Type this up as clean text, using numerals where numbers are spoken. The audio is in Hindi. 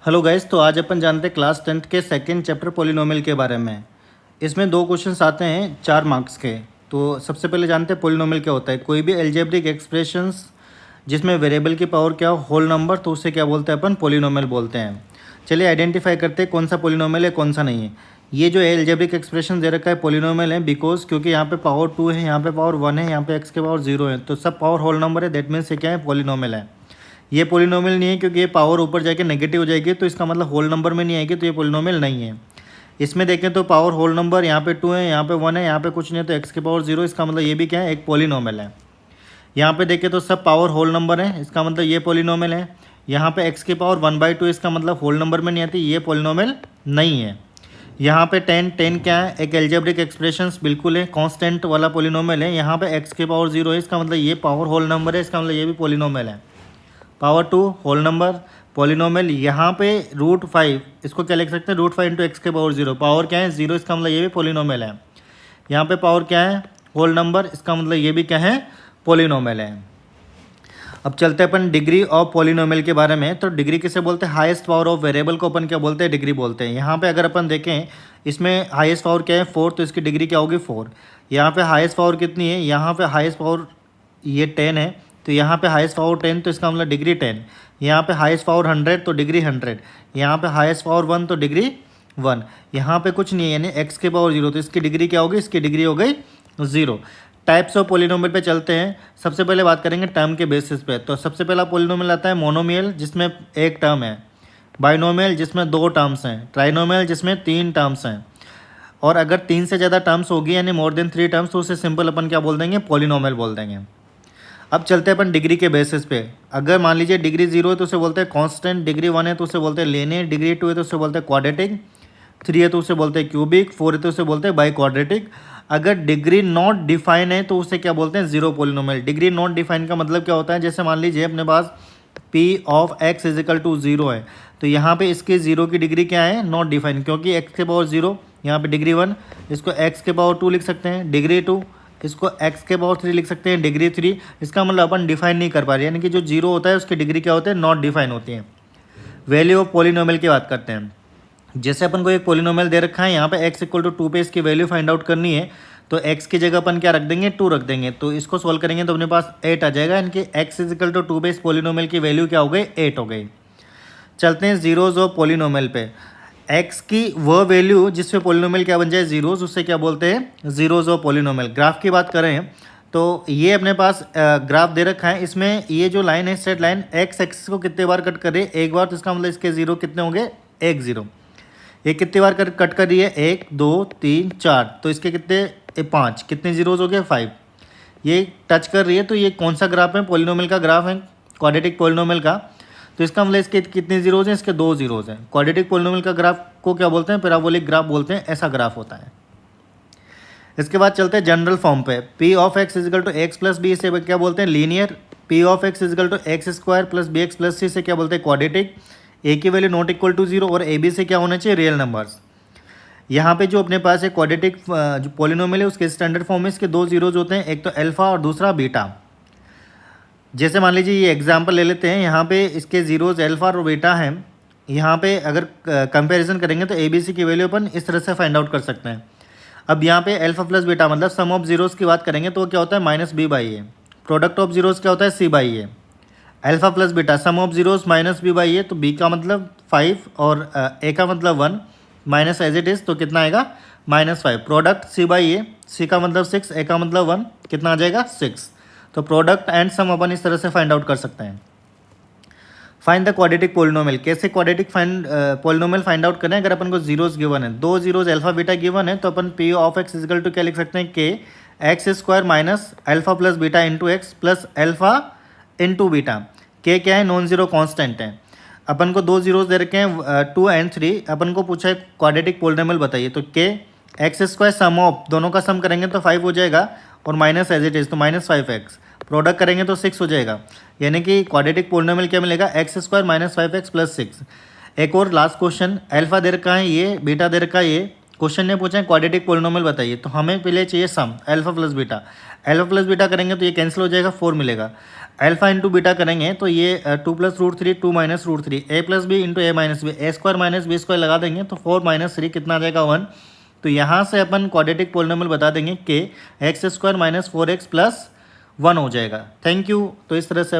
हेलो गाइस, तो आज अपन जानते हैं क्लास 10th के सेकंड चैप्टर पोलिनोमियल के बारे में। इसमें दो क्वेश्चंस आते हैं 4 मार्क्स के। तो सबसे पहले जानते हैं पोलिनोमियल क्या होता है। कोई भी एल्जेब्रिक एक्सप्रेशंस जिसमें वेरिएबल की पावर क्या हो होल नंबर, तो उसे क्या बोलते हैं अपन, पोलिनोमियल बोलते हैं। चलिए आइडेंटिफाई करते हैं कौन सा पोलिनोमियल है कौन सा नहीं है। ये जो एल्जेब्रिक एक्सप्रेशन दे रखा है पोलिनोमियल है बिकॉज क्योंकि यहाँ पे पावर 2 है, यहाँ पे पावर 1 है, यहाँ पे एक्स के पावर 0 है, तो सब पावर होल नंबर है। दैट मीन्स ये क्या है, पोलिनोमियल है। ये पोलिनोमियल नहीं है क्योंकि ये पावर ऊपर जाके नेगेटिव हो जाएगी, तो इसका मतलब होल नंबर में नहीं आएगी, तो ये पोलिनोमियल नहीं है। इसमें देखें तो पावर होल नंबर यहाँ पे 2 है, यहाँ पे 1 है, यहाँ पे कुछ नहीं है, तो एक्स के पावर 0, इसका मतलब ये भी क्या है, एक पोलिनोमियल है। यहाँ पे देखें तो सब पावर होल नंबर है, इसका मतलब ये पोलिनोमियल है। यहाँ पे एक्स की पावर 1/2, इसका मतलब होल नंबर में नहीं आती, ये पोलिनोमियल नहीं है। यहाँ पे 10 क्या है, एक एल्जेब्रिक एक्सप्रेशंस बिल्कुल है, कांस्टेंट वाला पोलिनोमियल है। यहाँ पे एक्स के पावर 0 है, इसका मतलब ये पावर होल नंबर है, इसका मतलब ये भी पोलिनोमियल है। Power 2 whole number polynomial. यहाँ पे √5, इसको क्या लिख सकते हैं, √5 इंटू एक्स के पावर 0, पावर क्या है 0, इसका मतलब ये भी पॉलिनोमियल है। यहाँ पे पावर क्या है, होल नंबर, इसका मतलब ये भी क्या है, पॉलिनोमियल है। अब चलते हैं अपन डिग्री ऑफ पॉलिनोमियल के बारे में। तो डिग्री किसे बोलते हैं, हाईएस्ट पावर ऑफ वेरिएबल को अपन क्या बोलते हैं, डिग्री बोलते हैं। यहाँ पे अगर अपन देखें इसमें हाईएस्ट पावर क्या है 4, तो इसकी डिग्री क्या होगी 4। यहाँ पे हाईएस्ट पावर कितनी है, यहाँ पे हाईएस्ट पावर ये 10 है, तो यहाँ पे हाईएस्ट पावर 10, तो इसका मतलब डिग्री 10। यहाँ पे हाईएस्ट पावर 100, तो डिग्री 100। यहाँ पे हाईएस्ट पावर 1, तो डिग्री 1। यहाँ पे कुछ नहीं है, यानी एक्स के पावर 0, तो इसकी डिग्री क्या होगी, इसकी डिग्री हो गई 0। टाइप्स ऑफ पोलिनोमियल पे चलते हैं। सबसे पहले बात करेंगे टर्म के बेसिस पे। तो सबसे पहला पोलिनोमियल आता है मोनोमियल, जिसमें एक टर्म है। बाइनोमियल, जिसमें 2 टर्म्स हैं। ट्राइनोमियल, जिसमें 3 टर्म्स हैं। और अगर 3 से ज़्यादा टर्म्स होगी यानी मोर देन 3 टर्म्स, तो उसे सिंपल अपन क्या बोल देंगे, पोलिनोमियल बोल देंगे। अब चलते हैं अपन डिग्री के बेसिस पे। अगर मान लीजिए डिग्री 0 है तो उसे बोलते हैं कांस्टेंट, डिग्री 1 है तो उसे बोलते हैं लीनियर, डिग्री 2 है तो उसे बोलते हैं क्वाड्रेटिक, 3 है तो उसे बोलते हैं क्यूबिक, 4 है तो उसे बोलते हैं बाई क्वाड्रेटिक। अगर डिग्री नॉट डिफाइन है तो उसे क्या बोलते हैं, zero polynomial. Degree not define का मतलब क्या होता है, जैसे मान लीजिए अपने पास P of x is equal to 0 है, तो यहाँ पे इसके 0 की डिग्री क्या है, नॉट डिफाइन, क्योंकि x के पावर 0, यहाँ पे डिग्री 1, इसको x के पावर 2 लिख सकते हैं, डिग्री 2, इसको x के पावर 3 लिख सकते हैं, डिग्री 3। इसका मतलब अपन डिफाइन नहीं कर पा रहे, यानी कि जो 0 होता है उसकी डिग्री क्या होती है, नॉट डिफाइन होती है। वैल्यू ऑफ पोलिनोमियल की बात करते हैं। जैसे अपन को एक पोलिनोमियल दे रखा है, यहाँ पे x इक्वल टू 2 पे इसकी वैल्यू फाइंड आउट करनी है, तो x की जगह अपन क्या रख देंगे, 2 रख देंगे। तो इसको सोल्व करेंगे तो अपने पास 8 आ जाएगा, यानी कि x इक्वल टू 2 पे इस पोलिनोमियल की वैल्यू क्या हो गई, 8 हो गई। चलते हैं जीरोज ऑफ पोलिनोमियल पे। x की वह वैल्यू जिसपे पोलिनोमियल क्या बन जाए, जीरोज, उससे क्या बोलते हैं, जीरोज ऑफ पोलिनोमियल। ग्राफ की बात करें तो ये अपने पास ग्राफ दे रखा है। इसमें ये जो लाइन है, स्ट्रेट लाइन, x एक्सिस को कितने बार कट कर रही है, एक बार, तो इसका मतलब इसके 0 कितने होंगे, 1 0। ये कितनी बार कट कर रही है, 1 2 3 4, तो इसके कितने 5, कितने जीरोज हो गए 5। ये टच कर रही है, तो ये कौन सा ग्राफ है, पोलिनोमियल का ग्राफ है, क्वाड्रेटिक पोलिनोमियल का। तो इसका मतलब इसके कितने जीरोज हैं, इसके 2 जीरोज हैं। क्वाड्रेटिक पोलिनोमियल का ग्राफ को क्या बोलते हैं, पैराबोलिक ग्राफ बोलते हैं, ऐसा ग्राफ होता है। इसके बाद चलते हैं जनरल फॉर्म पे। P of x is equal to ax plus b, इसे क्या बोलते हैं, linear. P of x is equal to ax square plus b x plus c से क्या बोलते हैं, क्वाड्रेटिक। ए की वैल्यू नॉट इक्वल टू 0 और ए बी से क्या होना चाहिए, रियल नंबर्स। यहाँ पे जो अपने पास है क्वाड्रेटिक जो पोलिनोमियल है उसके स्टैंडर्ड फॉर्म में इसके 2 जीरोज होते हैं, एक तो अल्फा और दूसरा बीटा। जैसे मान लीजिए ये एग्जांपल ले लेते हैं, यहाँ पे इसके जीरोज अल्फा और बीटा हैं। यहाँ पे अगर कंपैरिजन करेंगे तो ए बी सी की वैल्यू अपन इस तरह से फाइंड आउट कर सकते हैं। अब यहाँ पे अल्फा प्लस बीटा मतलब सम ऑफ जीरोज की बात करेंगे तो क्या होता है, -b/a। प्रोडक्ट ऑफ जीरोज क्या होता है, c/a। Alpha plus beta some of zeros -b/a, तो b का मतलब 5 और a का मतलब 1, माइनस एज इट इज़, तो कितना आएगा, -5। प्रोडक्ट c/a, c का मतलब 6, a का मतलब 1, कितना आ जाएगा 6। तो प्रोडक्ट एंड सम अपन इस तरह से फाइंड आउट कर सकते हैं। Find the quadratic polynomial. कैसे क्वाड्रेटिक पोलिनोमियल फाइंड आउट करें, अगर अपन को जीरोज गिवन है, 2 जीरोज अल्फा बीटा गिवन है, तो अपन P of x is equal to क्या लिख सकते हैं, k x square minus alpha plus beta into x plus alpha into beta. k क्या है, नॉन जीरो कॉन्स्टेंट है। अपन को 2 जीरोज दे रखे हैं 2 एंड 3, अपन को पूछा है क्वाड्रेटिक पोलिनोमियल बताइए, तो k x square sum of, दोनों का सम करेंगे तो 5 हो जाएगा, और माइनस एज इट इज़ तो -5x, प्रोडक्ट करेंगे तो 6 हो जाएगा। यानी कि क्वाड्रेटिक पोलिनोमियल क्या मिलेगा, एक्स स्क्वायर -5x प्लस 6। एक और लास्ट क्वेश्चन, अल्फा दे रखा है ये, बीटा दे रखा है ये, क्वेश्चन ने पूछा है क्वाड्रेटिक पोलिनोमियल बताइए, तो हमें पहले चाहिए sum alpha plus beta. Alpha plus beta करेंगे तो ये कैंसिल हो जाएगा, 4 मिलेगा। अल्फा इंटू बीटा करेंगे तो ये 2 प्लस रूट 3 2 माइनस रूट 3 ए प्लस बी इंटू ए माइनस बी, ए स्क्वायर माइनस बी स्क्वायर लगा देंगे तो 4 माइनस 3 कितना आ जाएगा 1। तो यहाँ से अपन क्वाड्रेटिक पोलिनोमियल बता देंगे कि x square minus 4x plus 1 हो जाएगा। Thank you. तो इस तरह से